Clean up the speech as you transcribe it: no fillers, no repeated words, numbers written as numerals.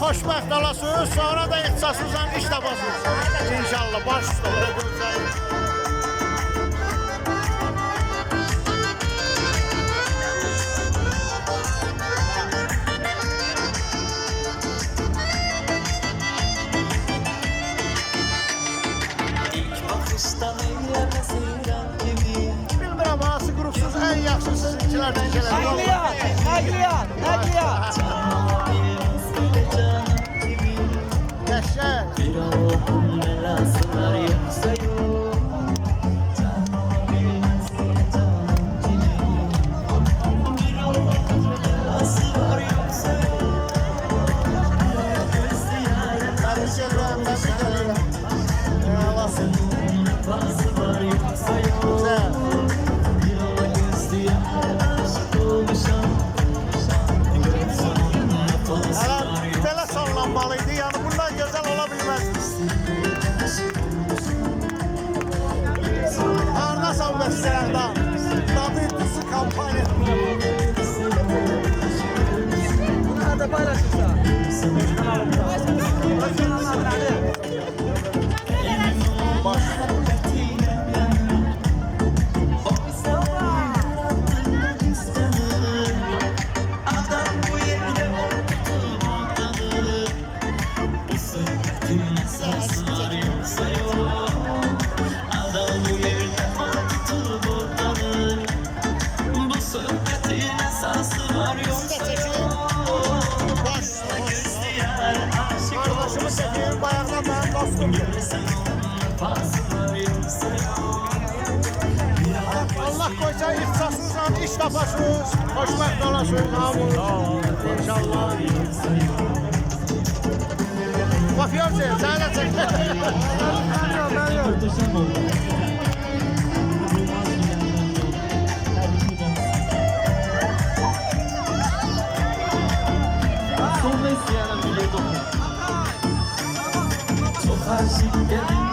xoşbəxt olasınız, sonra da ixtisasınızla iş tapasınız. İnşallah, baş üstə. Bilmirəm, hansı qrupsuz ən yaxşı sizinkilərdən gələn. Nəqliyyat. Qəşəng. Belə sallanmalıydı, yəni bundan gözəl ola bilməzdi. Arnasal Bəstərəqdan, Dadı İdrisi kampanya. Bunu da paylaşırsa. Baş. Kardeşimi çekeyim, bayağıdan ben dostum. Allah koysa ixtisasınızla iş tapasınız, xoşbəxt olasınız, hamınız. İnşallah. Bakıyor ki, sen de çek. Çok aşık geldim.